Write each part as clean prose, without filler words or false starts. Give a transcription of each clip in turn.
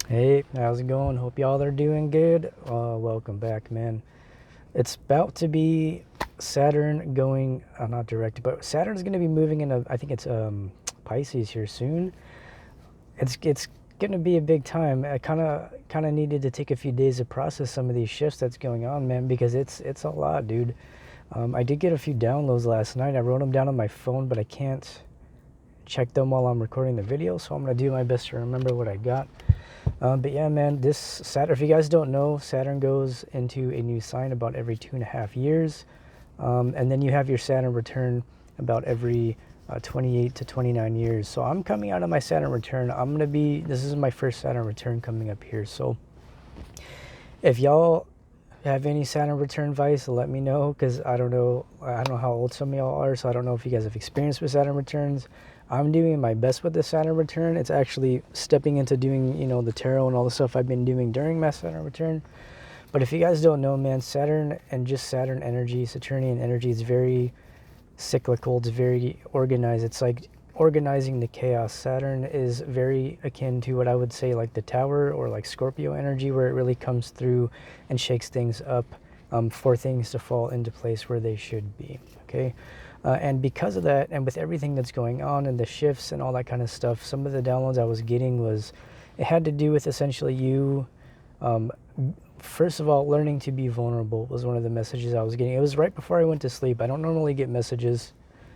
Hey, how's it going? Hope y'all are doing good. Welcome back, man. It's about to be Saturn going, not direct, but Saturn's going to be moving into, I think it's Pisces here soon. It's going to be a big time. I kind of needed to take a few days to process some of these shifts that's going on, man, because it's a lot, dude. I did get a few downloads last night. I wrote them down on my phone, but I can't check them while I'm recording the video, so I'm going to do my best to remember what I got. But yeah, man, this Saturn, if you guys don't know, Saturn goes into a new sign about every 2.5 years. And then you have your Saturn return about every 28 to 29 years. So I'm coming out of my Saturn return. This is my first Saturn return coming up here. So if y'all have any Saturn return advice, let me know, because I don't know how old some of y'all are, so I don't know if you guys have experience with Saturn returns. I'm doing my best with the Saturn return. It's actually stepping into doing, the tarot and all the stuff I've been doing during my Saturn return. But if you guys don't know, man, Saturn and just Saturn energy, Saturnian energy, is very cyclical. It's very organized. It's like organizing the chaos. Saturn is very akin to what I would say like the Tower or like Scorpio energy, where it really comes through and shakes things up for things to fall into place where they should be. Okay. And because of that, and with everything that's going on and the shifts and all that kind of stuff, some of the downloads I was getting it had to do with essentially you, first of all, learning to be vulnerable was one of the messages I was getting. It was right before I went to sleep. I don't normally get messages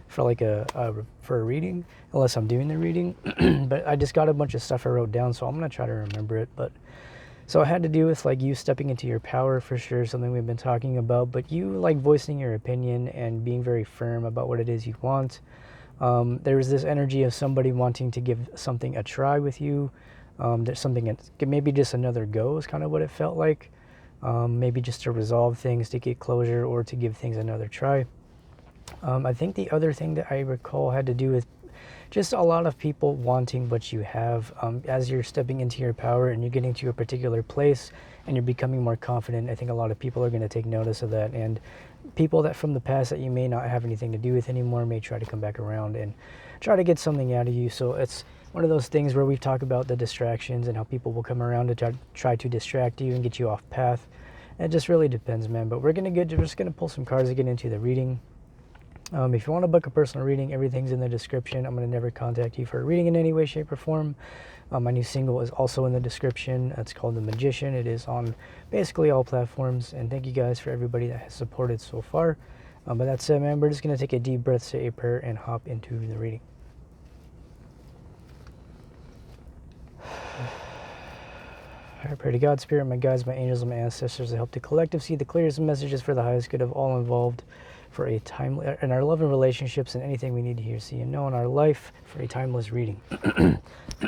for like for a reading unless I'm doing the reading, but I just got a bunch of stuff I wrote down, so I'm gonna try to remember it. But so it had to do with like you stepping into your power, for sure, something we've been talking about, but you like voicing your opinion and being very firm about what it is you want. There's this energy of somebody wanting to give something a try with you. There's something, maybe just another go is kind of what it felt like. Maybe just to resolve things, to get closure, or to give things another try. I think the other thing that I recall had to do with just a lot of people wanting what you have. As you're stepping into your power and you're getting to a particular place and you're becoming more confident, I think a lot of people are going to take notice of that. And people that from the past that you may not have anything to do with anymore may try to come back around and try to get something out of you. So it's one of those things where we've talked about the distractions and how people will come around to try to distract you and get you off path. It just really depends, man. But we're just going to pull some cards to get into the reading. If you want to book a personal reading, everything's in the description. I'm going to never contact you for a reading in any way, shape, or form. My new single is also in the description. It's called The Magician. It is on basically all platforms. And thank you guys for everybody that has supported so far. But that said, man, we're just going to take a deep breath, say a prayer, and hop into the reading. I pray to God, Spirit, my guides, my angels, and my ancestors to help the collective see the clearest messages for the highest good of all involved, for a time in our love and relationships and anything we need to hear, see, and know in our life, for a timeless reading.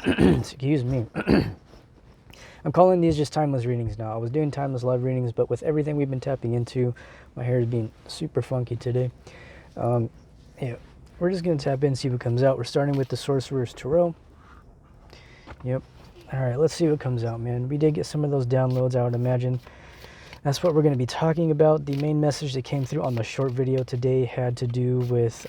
Excuse me. I'm calling these just timeless readings now. I was doing timeless love readings, but with everything we've been tapping into, my hair is being super funky today. Yeah, we're just going to tap in and see what comes out. We're starting with the Sorcerer's Tarot. Yep. All right, let's see what comes out, man. We did get some of those downloads, I would imagine. That's what we're going to be talking about. The main message that came through on the short video today had to do with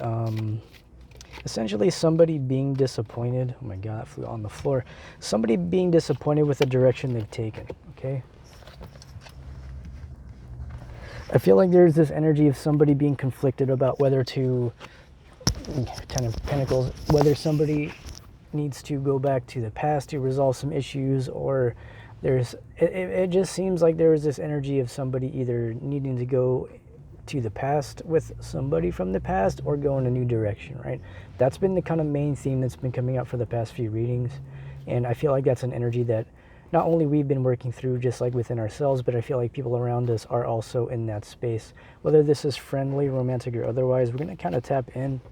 essentially somebody being disappointed. Oh my God, that flew on the floor. Somebody being disappointed with the direction they've taken, okay? I feel like there's this energy of somebody being conflicted about whether to, Ten of Pentacles, whether somebody needs to go back to the past to resolve some issues, or it just seems like there is this energy of somebody either needing to go to the past with somebody from the past or go in a new direction, right? That's been the kind of main theme that's been coming out for the past few readings. And I feel like that's an energy that not only we've been working through just like within ourselves, but I feel like people around us are also in that space. Whether this is friendly, romantic, or otherwise, we're going to kind of tap in.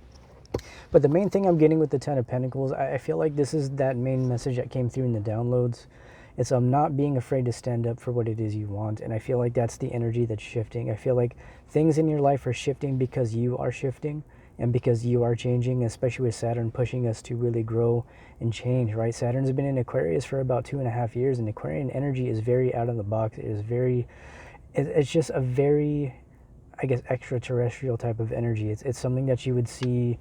But the main thing I'm getting with the Ten of Pentacles, I feel like this is that main message that came through in the downloads. It's not being afraid to stand up for what it is you want. And I feel like that's the energy that's shifting. I feel like things in your life are shifting because you are shifting and because you are changing, especially with Saturn pushing us to really grow and change, right? Saturn's been in Aquarius for about 2.5 years, and Aquarian energy is very out of the box. It's just a very, I guess, extraterrestrial type of energy. It's something that you would see.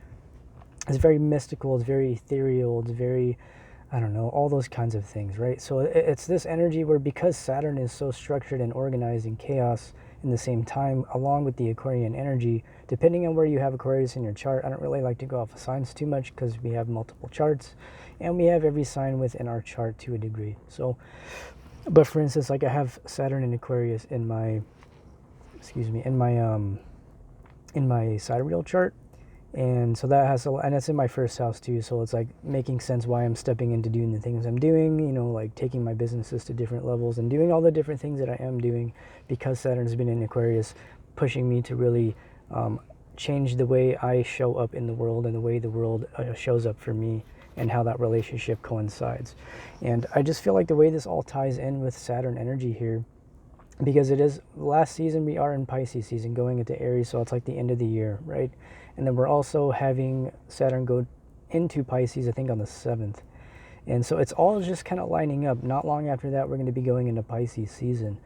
It's very mystical. It's very ethereal. It's very I don't know, all those kinds of things, right? So it's this energy where, because Saturn is so structured and organized in chaos in the same time, along with the Aquarian energy, depending on where you have Aquarius in your chart, I don't really like to go off of signs too much because we have multiple charts and we have every sign within our chart to a degree. So, but for instance, like I have Saturn in Aquarius in my, in my sidereal chart. And so that has and it's in my first house too, so it's like making sense why I'm stepping into doing the things I'm doing, you know, like taking my businesses to different levels and doing all the different things that I am doing, because Saturn's been in Aquarius, pushing me to really change the way I show up in the world and the way the world shows up for me, and how that relationship coincides. And I just feel like the way this all ties in with Saturn energy here, because it is last season, we are in Pisces season going into Aries, so it's like the end of the year, right? And then we're also having Saturn go into Pisces, I think on the 7th. And so it's all just kind of lining up. Not long after that, we're going to be going into Pisces season.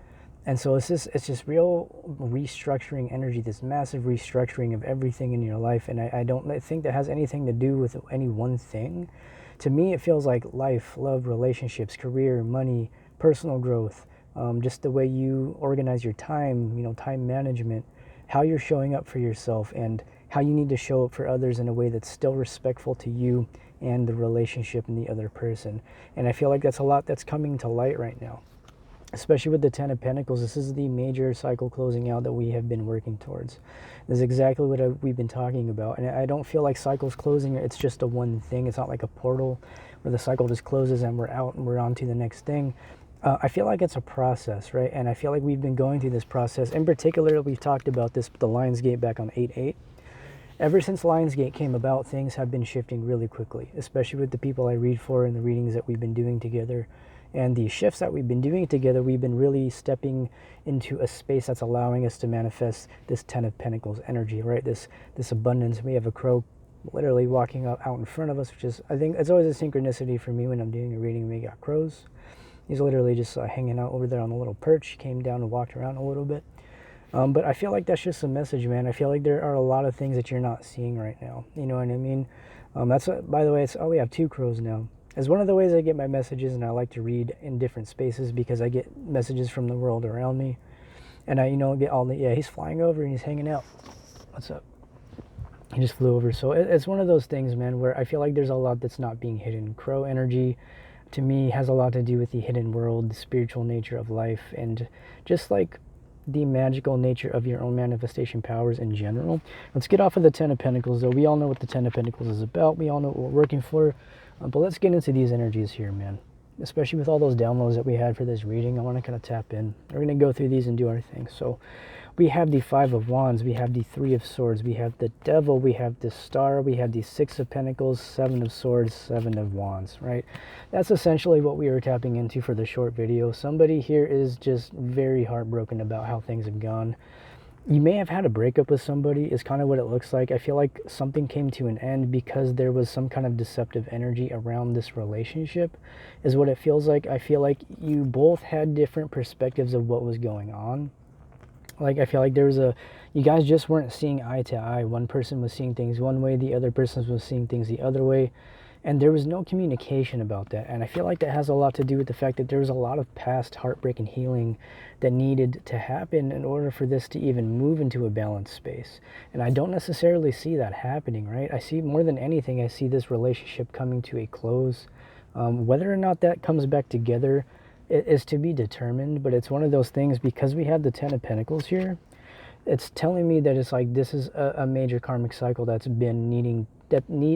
And so it's just real restructuring energy, this massive restructuring of everything in your life. And I don't think that has anything to do with any one thing. To me, it feels like life, love, relationships, career, money, personal growth, just the way you organize your time, you know, time management, how you're showing up for yourself, and how you need to show up for others in a way that's still respectful to you and the relationship and the other person. And I feel like that's a lot that's coming to light right now, especially with the 10 of Pentacles. This is the major cycle closing out that we have been working towards. This is exactly what we've been talking about. And I don't feel like cycles closing, it's just a one thing. It's not like a portal where the cycle just closes and we're out and we're on to the next thing. I feel like it's a process, right? And I feel like we've been going through this process. In particular, we've talked about this, the Lionsgate back on 8/8. Ever since Lionsgate came about, things have been shifting really quickly, especially with the people I read for and the readings that we've been doing together. And the shifts that we've been doing together, we've been really stepping into a space that's allowing us to manifest this 10 of Pentacles energy, right? This abundance. We have a crow literally walking out in front of us, which is, I think, it's always a synchronicity for me when I'm doing a reading. We got crows. He's literally just hanging out over there on a little perch. He came down and walked around a little bit. But I feel like that's just a message, man. I feel like there are a lot of things that you're not seeing right now. You know what I mean? That's what, by the way, we have 2 crows now. It's one of the ways I get my messages, and I like to read in different spaces because I get messages from the world around me. And I, get all the, yeah, he's flying over and he's hanging out. What's up? He just flew over. So it's one of those things, man, where I feel like there's a lot that's not being hidden. Crow energy, to me, has a lot to do with the hidden world, the spiritual nature of life, and just like the magical nature of your own manifestation powers in general. Let's get off of the 10 of Pentacles, though. We all know what the 10 of Pentacles is about. We all know what we're working for. But let's get into these energies here, man. Especially with all those downloads that we had for this reading, I want to kind of tap in. We're going to go through these and do our thing. So we have the 5 of Wands, we have the 3 of Swords, we have the Devil, we have the Star, we have the 6 of Pentacles, 7 of Swords, 7 of Wands, right? That's essentially what we were tapping into for the short video. Somebody here is just very heartbroken about how things have gone. You may have had a breakup with somebody, is kind of what it looks like. I feel like something came to an end because there was some kind of deceptive energy around this relationship, is what it feels like. I feel like you both had different perspectives of what was going on. Like, I feel like there was you guys just weren't seeing eye to eye. One person was seeing things one way, the other person was seeing things the other way. And there was no communication about that. And I feel like that has a lot to do with the fact that there was a lot of past heartbreak and healing that needed to happen in order for this to even move into a balanced space. And I don't necessarily see that happening, right? I see, more than anything, I see this relationship coming to a close. Whether or not that comes back together is to be determined, but it's one of those things, because we have the 10 of Pentacles here, it's telling me that it's like this is a major karmic cycle that's been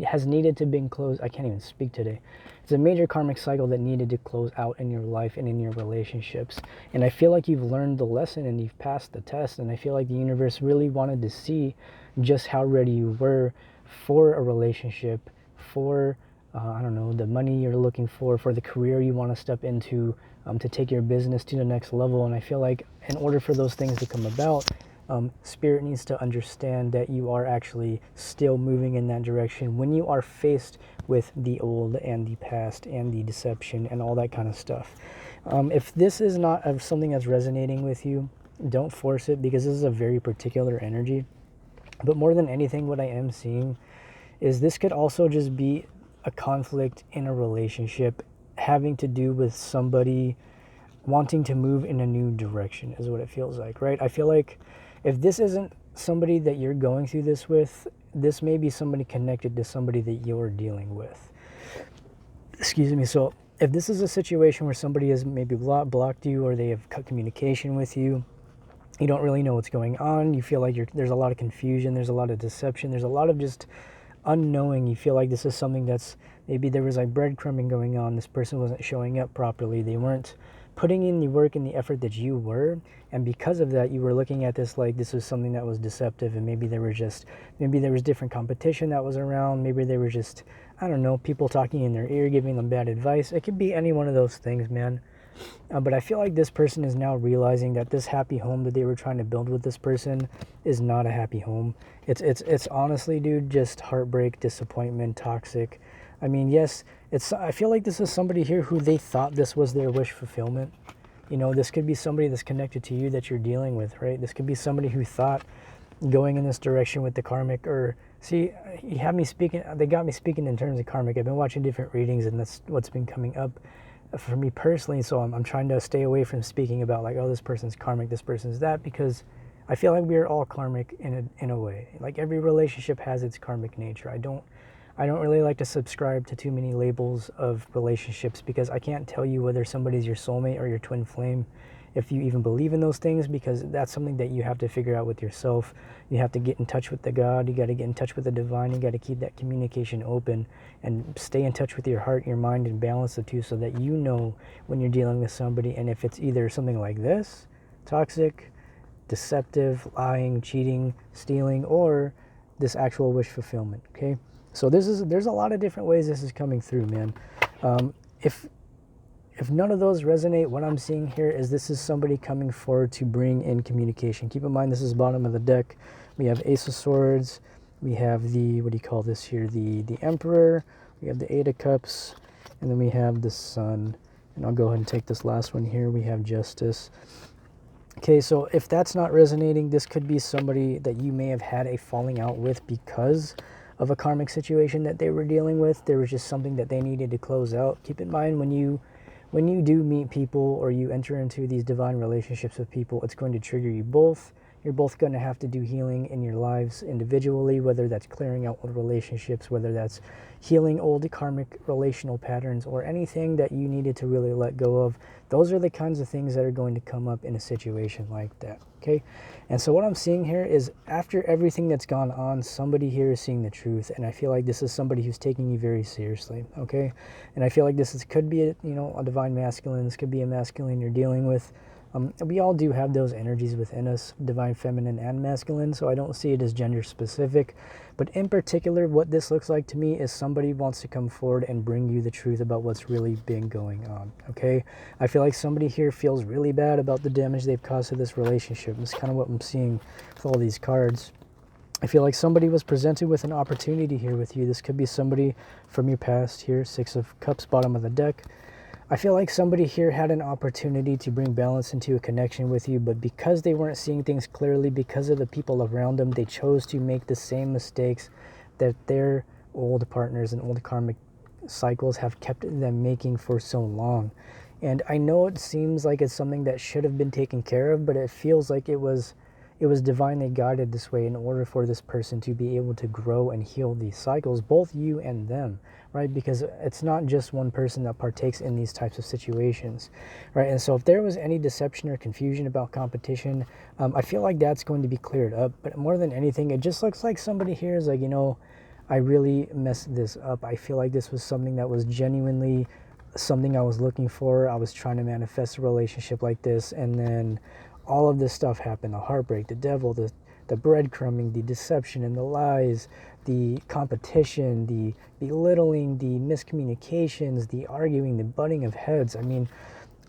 has needed to be closed. I can't even speak today. It's a major karmic cycle that needed to close out in your life and in your relationships. And I feel like you've learned the lesson and you've passed the test. And I feel like the universe really wanted to see just how ready you were for a relationship, for I don't know, the money you're looking for the career you want to step into, to take your business to the next level. And I feel like in order for those things to come about, Spirit needs to understand that you are actually still moving in that direction when you are faced with the old and the past and the deception and all that kind of stuff. If this is not something that's resonating with you, don't force it, because this is a very particular energy. But more than anything, what I am seeing is this could also just be a conflict in a relationship having to do with somebody wanting to move in a new direction is what it feels like, right? I feel like if this isn't somebody that you're going through this with, this may be somebody connected to somebody that you're dealing with. Excuse me. So if this is a situation where somebody has maybe blocked you, or they have cut communication with you, you don't really know what's going on, you feel like there's a lot of confusion, there's a lot of deception, there's a lot of just unknowing. You feel like this is something that's, maybe there was like breadcrumbing going on, this person wasn't showing up properly, they weren't putting in the work and the effort that you were, and because of that you were looking at this like this was something that was deceptive, and maybe there was different competition that was around, maybe they were just, I don't know, people talking in their ear, giving them bad advice. It could be any one of those things, man. But I feel like this person is now realizing that this happy home that they were trying to build with this person is not a happy home. It's honestly, dude, just heartbreak, disappointment, toxic. I mean, yes, I feel like this is somebody here who they thought this was their wish fulfillment. You know, this could be somebody that's connected to you that you're dealing with, right? This could be somebody who thought going in this direction with the karmic, or see, they got me speaking in terms of karmic. I've been watching different readings, and that's what's been coming up for me personally. So I'm trying to stay away from speaking about like, oh, this person's karmic, this person's that, because I feel like we are all karmic in a way. Like every relationship has its karmic nature. I don't really like to subscribe to too many labels of relationships, because I can't tell you whether somebody's your soulmate or your twin flame, if you even believe in those things, because that's something that you have to figure out with yourself. You have to get in touch with the God, you got to get in touch with the divine, you got to keep that communication open and stay in touch with your heart, your mind, and balance the two, so that you know when you're dealing with somebody, and if it's either something like this, toxic, deceptive, lying, cheating, stealing, or this actual wish fulfillment, okay? So there's a lot of different ways this is coming through, man. If none of those resonate, what I'm seeing here is this is somebody coming forward to bring in communication. Keep in mind, this is bottom of the deck. We have Ace of Swords. We have the, what do you call this here? The Emperor. We have the Eight of Cups. And then we have the Sun. And I'll go ahead and take this last one here. We have Justice. Okay, so if that's not resonating, this could be somebody that you may have had a falling out with because of a karmic situation that they were dealing with. There was just something that they needed to close out. Keep in mind, when you do meet people, or you enter into these divine relationships with people, it's going to trigger you both. You're both going to have to do healing in your lives individually, whether that's clearing out old relationships, whether that's healing old karmic relational patterns, or anything that you needed to really let go of. Those are the kinds of things that are going to come up in a situation like that, okay? And so what I'm seeing here is, after everything that's gone on, somebody here is seeing the truth, and I feel like this is somebody who's taking you very seriously, okay? And I feel like could be a divine masculine. This could be a masculine you're dealing with. We all do have those energies within us, divine feminine and masculine, so I don't see it as gender specific. But in particular, what this looks like to me is somebody wants to come forward and bring you the truth about what's really been going on, okay? I feel like somebody here feels really bad about the damage they've caused to this relationship. That's kind of what I'm seeing with all these cards. I feel like somebody was presented with an opportunity here with you. This could be somebody from your past here, Six of Cups, bottom of the deck. I feel like somebody here had an opportunity to bring balance into a connection with you, but because they weren't seeing things clearly, because of the people around them, they chose to make the same mistakes that their old partners and old karmic cycles have kept them making for so long. And I know it seems like it's something that should have been taken care of, but it feels like it was divinely guided this way in order for this person to be able to grow and heal these cycles, both you and them, right? Because it's not just one person that partakes in these types of situations, right? And so if there was any deception or confusion about competition, I feel like that's going to be cleared up. But more than anything, it just looks like somebody here is like, I really messed this up. I feel like this was something that was genuinely something I was looking for. I was trying to manifest a relationship like this, and then all of this stuff happened: the heartbreak, the devil, the breadcrumbing, the deception and the lies, the competition, the belittling, the miscommunications, the arguing, the butting of heads. I mean,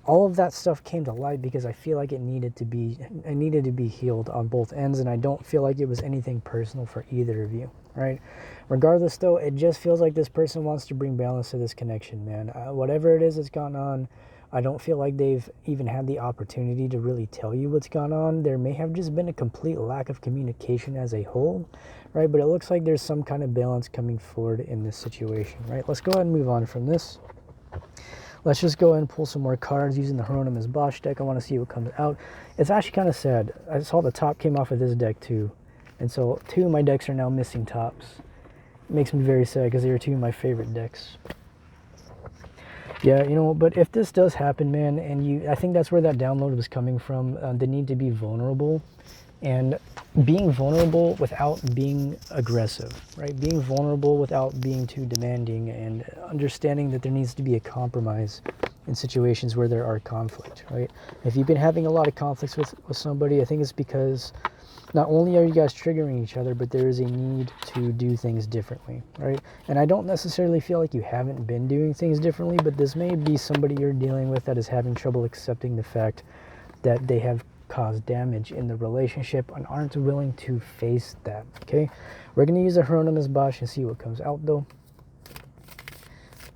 all of that stuff came to light because I feel like it needed to be healed on both ends, and I don't feel like it was anything personal for either of you, right? Regardless, though, it just feels like this person wants to bring balance to this connection, man. Whatever it is that's gone on, I don't feel like they've even had the opportunity to really tell you what's gone on. There may have just been a complete lack of communication as a whole, right? But it looks like there's some kind of balance coming forward in this situation, right? Let's go ahead and move on from this. Let's just go ahead and pull some more cards using the Hieronymus Bosch deck. I want to see what comes out. It's actually kind of sad. I saw the top came off of this deck too. And so 2 of my decks are now missing tops. It makes me very sad because they are 2 of my favorite decks. Yeah, you know, but if this does happen, man, and I think that's where that download was coming from, the need to be vulnerable. And being vulnerable without being aggressive, right? Being vulnerable without being too demanding, and understanding that there needs to be a compromise in situations where there are conflict, right? If you've been having a lot of conflicts with somebody, I think it's because not only are you guys triggering each other, but there is a need to do things differently, right? And I don't necessarily feel like you haven't been doing things differently, but this may be somebody you're dealing with that is having trouble accepting the fact that they have caused damage in the relationship and aren't willing to face that, okay? We're going to use a Hieronymus Bosch and see what comes out, though.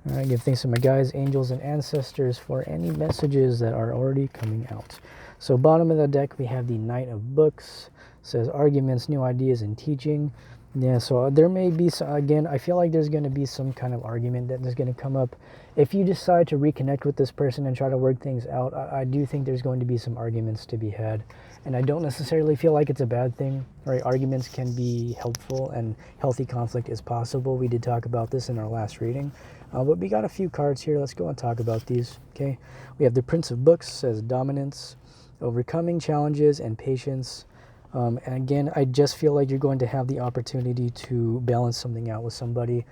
All right, give thanks to my guides, angels, and ancestors for any messages that are already coming out. So bottom of the deck, we have the Knight of Books. It says arguments, new ideas, and teaching. Yeah, so there may be, again, I feel like there's going to be some kind of argument that is going to come up. If you decide to reconnect with this person and try to work things out, I do think there's going to be some arguments to be had. And I don't necessarily feel like it's a bad thing, right? Arguments can be helpful and healthy conflict is possible. We did talk about this in our last reading. But we got a few cards here. Let's go and talk about these, okay? We have the Prince of Books, says dominance, overcoming challenges, and patience. And again, I just feel like you're going to have the opportunity to balance something out with somebody.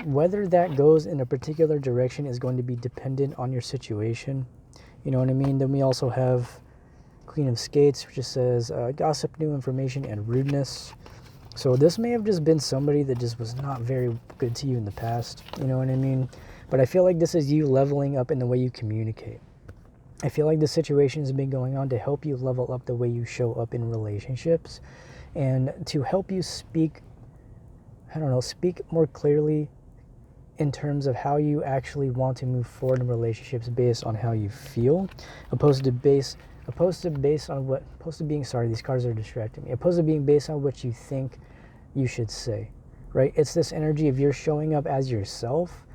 Whether that goes in a particular direction is going to be dependent on your situation. You know what I mean? Then we also have Queen of Skates, which just says gossip, new information, and rudeness. So this may have just been somebody that just was not very good to you in the past. You know what I mean? But I feel like this is you leveling up in the way you communicate. I feel like the situation has been going on to help you level up the way you show up in relationships and to help you speak more clearly in terms of how you actually want to move forward in relationships based on how you feel, opposed to being, sorry, these cards are distracting me, opposed to being based on what you think you should say, right? It's this energy of you're showing up as yourself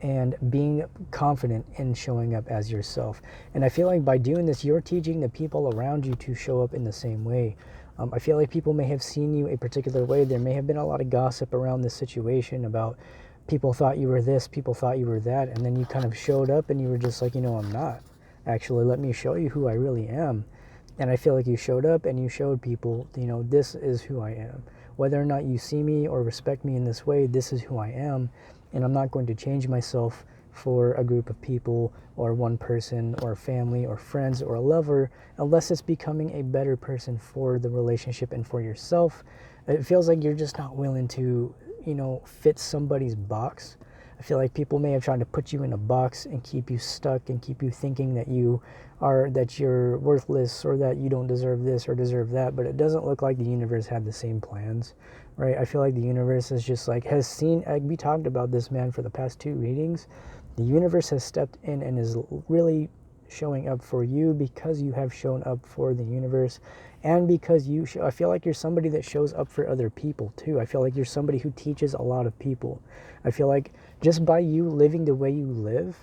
and being confident in showing up as yourself. And I feel like by doing this, you're teaching the people around you to show up in the same way. I feel like people may have seen you a particular way. There may have been a lot of gossip around this situation about people thought you were this, people thought you were that, and then you kind of showed up and you were just like, you know, I'm not. Actually, let me show you who I really am. And I feel like you showed up and you showed people, you know, this is who I am. Whether or not you see me or respect me in this way, this is who I am. And I'm not going to change myself for a group of people or one person or family or friends or a lover unless it's becoming a better person for the relationship and for yourself. It feels like you're just not willing to, you know, fit somebody's box. I feel like people may have tried to put you in a box and keep you stuck and keep you thinking that you're worthless or that you don't deserve this or deserve that, but it doesn't look like the universe had the same plans, right? I feel like the universe is just like, we talked about this, man, for the past 2 readings. The universe has stepped in and is really showing up for you because you have shown up for the universe, and because I feel like you're somebody that shows up for other people too. I feel like you're somebody who teaches a lot of people. I feel like just by you living the way you live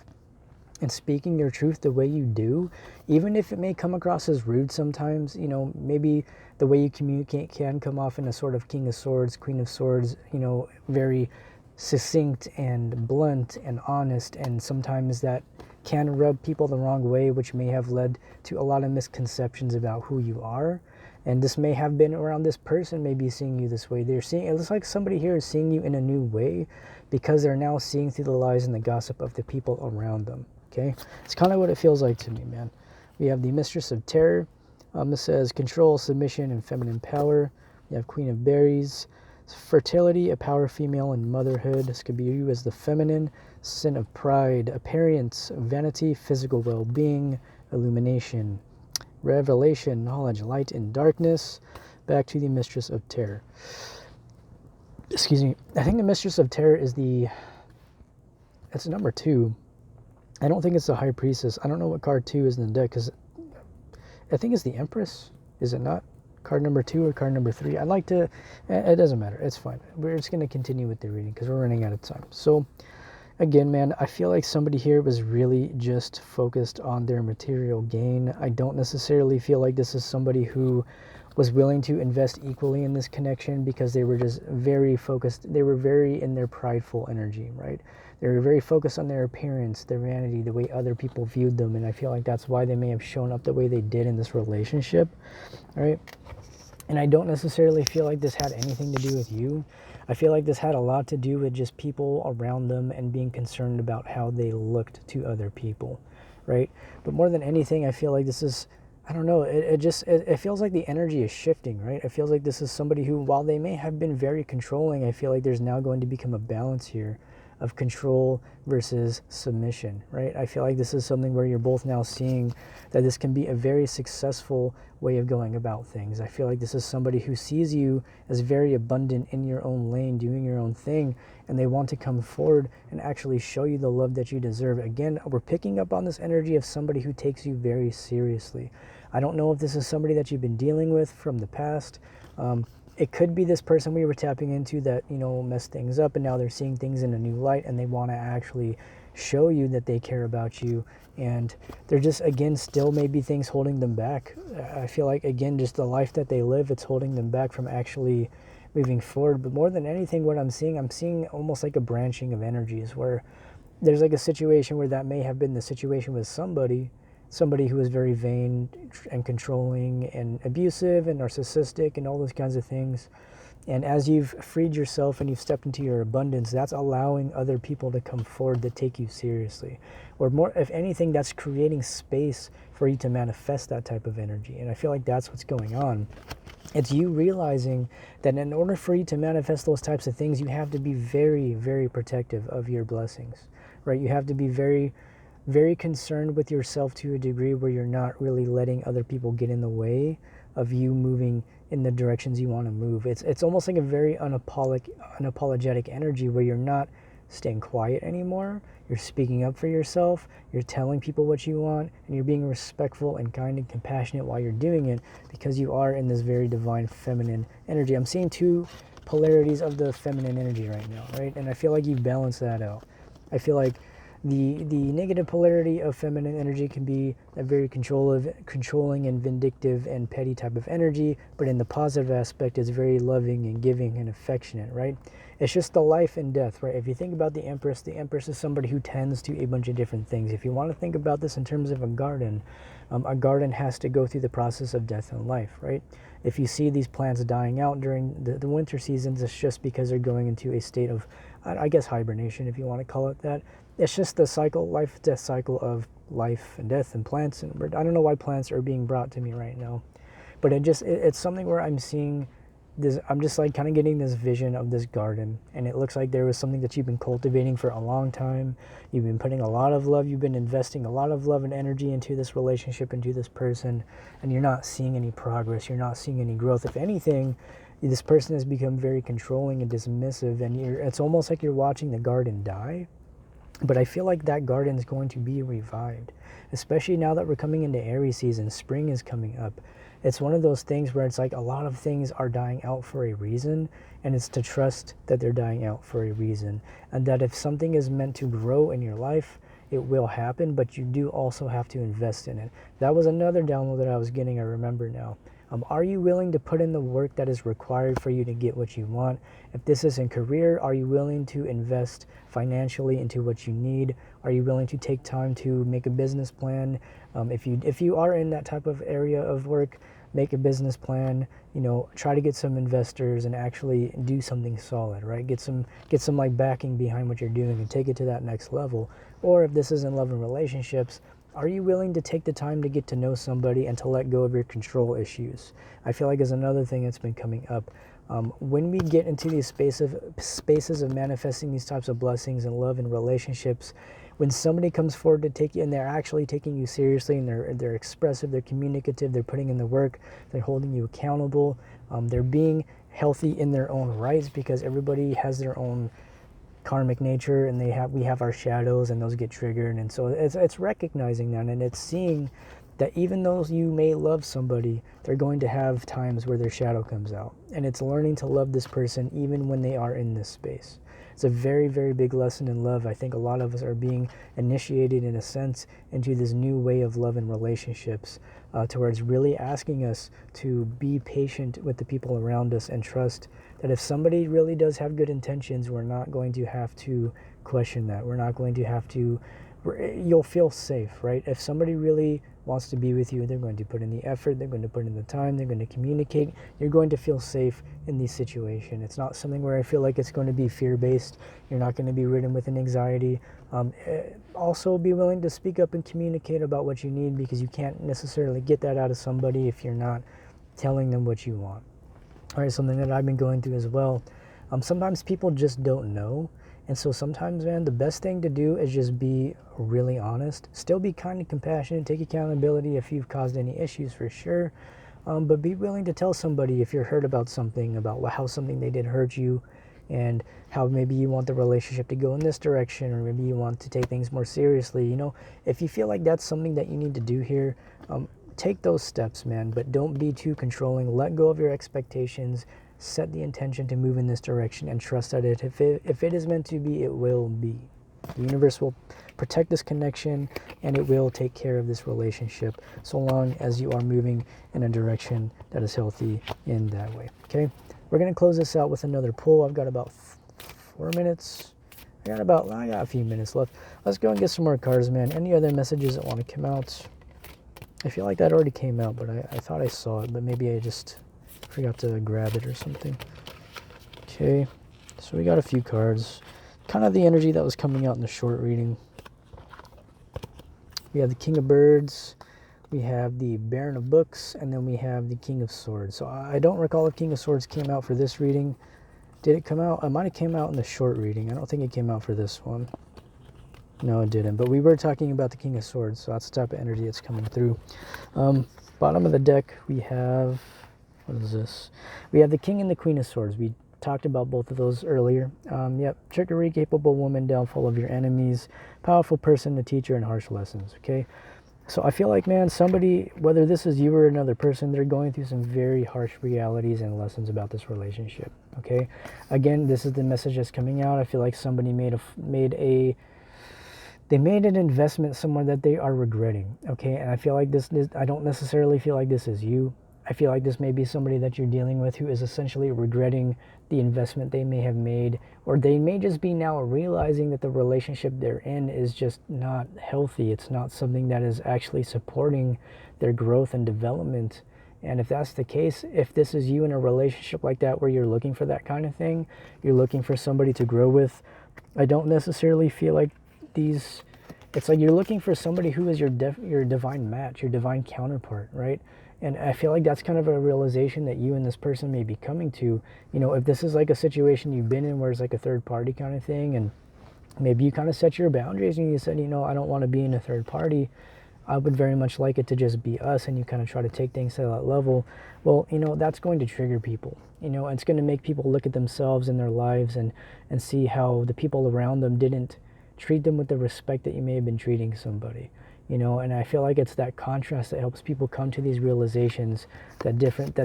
and speaking your truth the way you do, even if it may come across as rude sometimes, you know, maybe the way you communicate can come off in a sort of King of Swords, Queen of Swords, you know, very succinct and blunt and honest, and sometimes that can rub people the wrong way, which may have led to a lot of misconceptions about who you are. And this may have been around this person may be seeing you this way. It looks like somebody here is seeing you in a new way because they're now seeing through the lies and the gossip of the people around them. Okay, it's kind of what it feels like to me, man. We have the Mistress of Terror. This says control, submission, and feminine power. We have Queen of Berries. Fertility, a power female, and motherhood. This could be you as the feminine. Sin of pride, appearance, vanity, physical well-being, illumination, revelation, knowledge, light, and darkness. Back to the Mistress of Terror. Excuse me. I think the Mistress of Terror is it's number 2. I don't think it's the High Priestess. I don't know what card 2 is in the deck, because I think it's the Empress. Is it not? Card number 2 or card number 3? I'd like to... It doesn't matter. It's fine. We're just going to continue with the reading because we're running out of time. So, again, man, I feel like somebody here was really just focused on their material gain. I don't necessarily feel like this is somebody who was willing to invest equally in this connection, because they were just very focused. They were very in their prideful energy, right? They were very focused on their appearance, their vanity, the way other people viewed them. And I feel like that's why they may have shown up the way they did in this relationship, right? And I don't necessarily feel like this had anything to do with you. I feel like this had a lot to do with just people around them and being concerned about how they looked to other people, right? But more than anything, I feel like this is, I don't know, it feels like the energy is shifting, right? It feels like this is somebody who, while they may have been very controlling, I feel like there's now going to become a balance here of control versus submission, right? I feel like this is something where you're both now seeing that this can be a very successful way of going about things. I feel like this is somebody who sees you as very abundant in your own lane, doing your own thing, and they want to come forward and actually show you the love that you deserve. Again, we're picking up on this energy of somebody who takes you very seriously. I don't know if this is somebody that you've been dealing with from the past. It could be this person we were tapping into that, you know, messed things up, and now they're seeing things in a new light, and they want to actually show you that they care about you. And they're just, again, still maybe things holding them back. I feel like, again, just the life that they live, it's holding them back from actually moving forward. But more than anything, what I'm seeing almost like a branching of energies, where there's like a situation where that may have been the situation with somebody who is very vain and controlling and abusive and narcissistic and all those kinds of things. And as you've freed yourself and you've stepped into your abundance, that's allowing other people to come forward that take you seriously. Or more, if anything, that's creating space for you to manifest that type of energy. And I feel like that's what's going on. It's you realizing that in order for you to manifest those types of things, you have to be very, very protective of your blessings, right? You have to be very, very concerned with yourself to a degree where you're not really letting other people get in the way of you moving in the directions you want to move. It's almost like a very unapologetic energy where you're not staying quiet anymore. You're speaking up for yourself. You're telling people what you want, and you're being respectful and kind and compassionate while you're doing it, because you are in this very divine feminine energy. I'm seeing two polarities of the feminine energy right now, right? And I feel like you balance that out. I feel like the negative polarity of feminine energy can be a very controlling and vindictive and petty type of energy, but in the positive aspect, it's very loving and giving and affectionate, right? It's just the life and death, right? If you think about the Empress is somebody who tends to a bunch of different things. If you want to think about this in terms of a garden has to go through the process of death and life, right? If you see these plants dying out during the winter seasons, it's just because they're going into a state of, I guess, hibernation, if you want to call it that. It's just the life-death cycle of life and death and plants. And I don't know why plants are being brought to me right now, but it's something where I'm seeing this. I'm just like kind of getting this vision of this garden, and it looks like there was something that you've been cultivating for a long time. You've been putting a lot of love, you've been investing a lot of love and energy into this relationship, into this person, and you're not seeing any progress. You're not seeing any growth. If anything, this person has become very controlling and dismissive, and it's almost like you're watching the garden die. But I feel like that garden is going to be revived, especially now that we're coming into Aries season. Spring is coming up. It's one of those things where it's like a lot of things are dying out for a reason, and it's to trust that they're dying out for a reason, and that if something is meant to grow in your life, it will happen, but you do also have to invest in it. That was another download that I was getting, I remember now. Are you willing to put in the work that is required for you to get what you want? If this is in career, are you willing to invest financially into what you need? Are you willing to take time to make a business plan? If you are in that type of area of work, make a business plan. Try to get some investors and actually do something solid, right? Get some like backing behind what you're doing and take it to that next level. Or if this is in love and relationships, are you willing to take the time to get to know somebody and to let go of your control issues? I feel like is another thing that's been coming up. When we get into these spaces of manifesting these types of blessings and love and relationships, when somebody comes forward to take you and they're actually taking you seriously, and they're expressive, they're communicative, they're putting in the work, they're holding you accountable, they're being healthy in their own rights, because everybody has their own karmic nature, and we have our shadows, and those get triggered. And so it's recognizing that, and it's seeing that even though you may love somebody, they're going to have times where their shadow comes out, and it's learning to love this person even when they are in this space. It's a very, very big lesson in love. I think a lot of us are being initiated, in a sense, into this new way of love and relationships, towards really asking us to be patient with the people around us and trust that if somebody really does have good intentions, we're not going to have to question that. We're not going to have to, you'll feel safe, right? If somebody really wants to be with you, they're going to put in the effort, they're going to put in the time, they're going to communicate. You're going to feel safe in these situations. It's not something where I feel like it's going to be fear-based. You're not going to be ridden with an anxiety. Also, be willing to speak up and communicate about what you need, because you can't necessarily get that out of somebody if you're not telling them what you want. All right, something that I've been going through as well. Sometimes people just don't know. And so sometimes, man, the best thing to do is just be really honest. Still be kind and compassionate. Take accountability if you've caused any issues, for sure. But be willing to tell somebody if you're hurt about something, about how something they did hurt you, and how maybe you want the relationship to go in this direction, or maybe you want to take things more seriously. You know, if you feel like that's something that you need to do here, take those steps, man. But don't be too controlling. Let go of your expectations. Set the intention to move in this direction, and trust that if it is meant to be, it will be. The universe will protect this connection, and it will take care of this relationship, so long as you are moving in a direction that is healthy in that way. Okay, we're going to close this out with another pull. I've got about 4 minutes. I got a few minutes left. Let's go and get some more cards, man. Any other messages that want to come out? I feel like that already came out, but I thought I saw it, but maybe I just forgot to grab it or something. Okay, so we got a few cards. Kind of the energy that was coming out in the short reading. We have the King of Birds, we have the Baron of Books, and then we have the King of Swords. So I don't recall if King of Swords came out for this reading. Did it come out? It might have came out in the short reading. I don't think it came out for this one. No, it didn't. But we were talking about the King of Swords, so that's the type of energy that's coming through. Bottom of the deck, we have... what is this? We have the King and the Queen of Swords. We talked about both of those earlier. Yep, trickery, capable woman, downfall of your enemies, powerful person, a teacher, and harsh lessons. Okay, so I feel like, man, somebody, whether this is you or another person, they're going through some very harsh realities and lessons about this relationship. Okay, again, this is the message that's coming out. I feel like somebody made an investment somewhere that they are regretting. Okay, and I feel like this I don't necessarily feel like this is you. I feel like this may be somebody that you're dealing with who is essentially regretting the investment they may have made, or they may just be now realizing that the relationship they're in is just not healthy. It's not something that is actually supporting their growth and development. And if that's the case, if this is you in a relationship like that where you're looking for that kind of thing, you're looking for somebody to grow with, I don't necessarily feel like it's like you're looking for somebody who is your divine match, your divine counterpart, right? And I feel like that's kind of a realization that you and this person may be coming to. You know, if this is like a situation you've been in where it's like a third party kind of thing, and maybe you kind of set your boundaries and you said, you know, I don't want to be in a third party. I would very much like it to just be us, and you kind of try to take things to that level. Well, you know, that's going to trigger people. You know, it's going to make people look at themselves and their lives and see how the people around them didn't treat them with the respect that you may have been treating somebody. You know, and I feel like it's that contrast that helps people come to these realizations that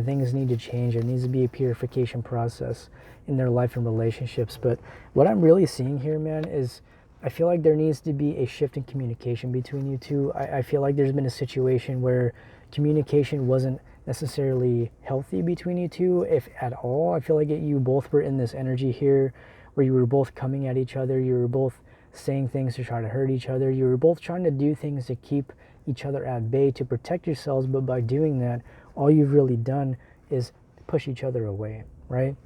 things need to change. There needs to be a purification process in their life and relationships. But what I'm really seeing here, man, is I feel like there needs to be a shift in communication between you two. I feel like there's been a situation where communication wasn't necessarily healthy between you two, if at all. I feel like you both were in this energy here where you were both coming at each other. You were both saying things to try to hurt each other. You were both trying to do things to keep each other at bay, to protect yourselves, but by doing that, all you've really done is push each other away, right?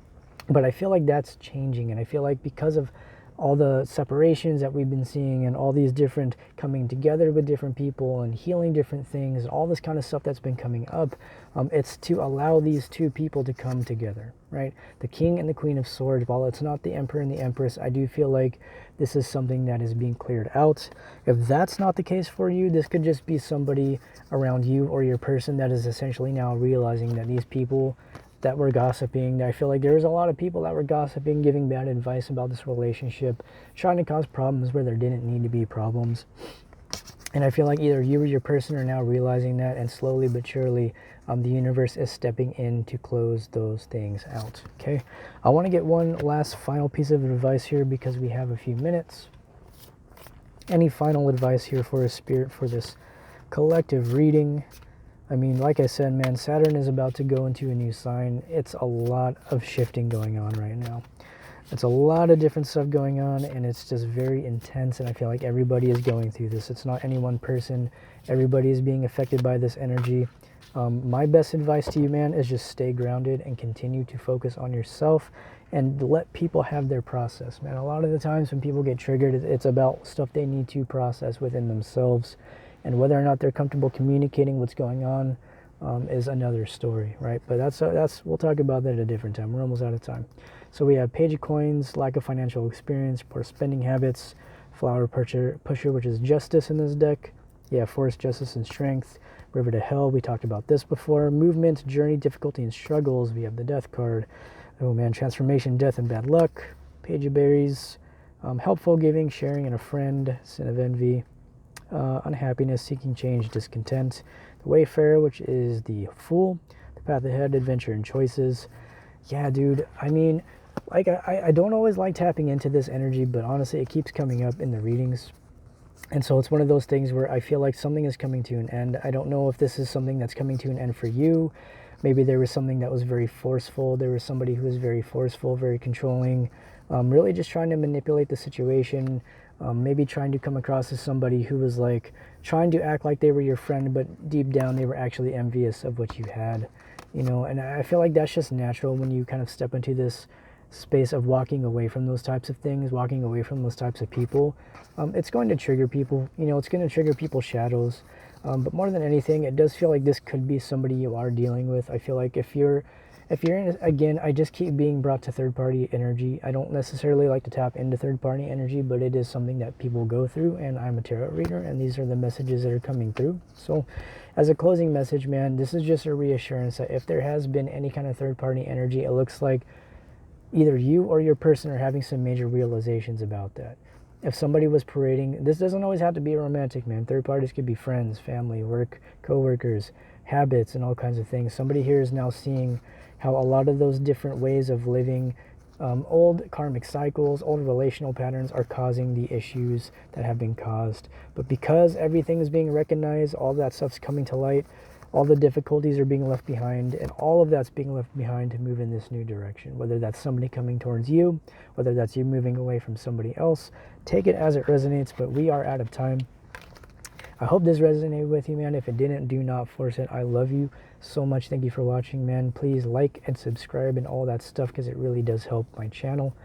But I feel like that's changing, and I feel like because of all the separations that we've been seeing and all these different coming together with different people and healing different things, all this kind of stuff that's been coming up, it's to allow these two people to come together, right? The King and the Queen of Swords, while it's not the Emperor and the Empress, I do feel like this is something that is being cleared out. If that's not the case for you, this could just be somebody around you or your person that is essentially now realizing that these people that were gossiping. I feel like there was a lot of people that were gossiping, giving bad advice about this relationship, trying to cause problems where there didn't need to be problems. And I feel like either you or your person are now realizing that, and slowly but surely the universe is stepping in to close those things out. Okay, I want to get one last final piece of advice here because we have a few minutes. Any final advice here for a spirit for this collective reading? I mean, like I said, man, Saturn is about to go into a new sign. It's a lot of shifting going on right now. It's a lot of different stuff going on, and it's just very intense, and I feel like everybody is going through this. It's not any one person. Everybody is being affected by this energy. My best advice to you, man, is just stay grounded and continue to focus on yourself and let people have their process, man. A lot of the times when people get triggered, it's about stuff they need to process within themselves, and whether or not they're comfortable communicating what's going on is another story, right? But that's we'll talk about that at a different time. We're almost out of time. So we have Page of Coins, lack of financial experience, poor spending habits, Flower Pusher, which is justice in this deck. Yeah, Force, Justice, and Strength. River to Hell, we talked about this before. Movement, Journey, Difficulty, and Struggles. We have the Death card. Oh man, Transformation, Death, and Bad Luck. Page of Berries, Helpful, Giving, Sharing, and a Friend. Sin of Envy. Unhappiness, Seeking Change, Discontent. The Wayfarer, which is the Fool. The Path Ahead, Adventure, and Choices. Yeah, dude, I mean, like, I don't always like tapping into this energy, but honestly, it keeps coming up in the readings. And so it's one of those things where I feel like something is coming to an end. I don't know if this is something that's coming to an end for you. Maybe there was something that was very forceful. There was somebody who was very forceful, very controlling, really just trying to manipulate the situation. Maybe trying to come across as somebody who was like trying to act like they were your friend, but deep down they were actually envious of what you had, you know. And I feel like that's just natural when you kind of step into this space of walking away from those types of things, walking away from those types of people. It's going to trigger people, you know, it's going to trigger people's shadows. But more than anything, it does feel like this could be somebody you are dealing with. I feel like if you're in, again, I just keep being brought to third-party energy. I don't necessarily like to tap into third-party energy, but it is something that people go through, and I'm a tarot reader, and these are the messages that are coming through. So as a closing message, man, this is just a reassurance that if there has been any kind of third-party energy, it looks like either you or your person are having some major realizations about that. If somebody was parading, this doesn't always have to be romantic, man. Third parties could be friends, family, work, co-workers, habits, and all kinds of things. Somebody here is now seeing how a lot of those different ways of living, old karmic cycles, old relational patterns are causing the issues that have been caused. But because everything is being recognized, all that stuff's coming to light, all the difficulties are being left behind, and all of that's being left behind to move in this new direction. Whether that's somebody coming towards you, whether that's you moving away from somebody else, take it as it resonates, but we are out of time. I hope this resonated with you, man. If it didn't, do not force it. I love you so much. Thank you for watching, man. Please like and subscribe and all that stuff because it really does help my channel.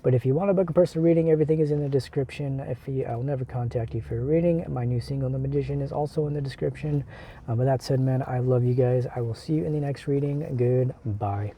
But if you want to book a personal reading, everything is in the description. I'll never contact you for a reading. My new single, The Magician, is also in the description. But that said, man, I love you guys. I will see you in the next reading. Goodbye.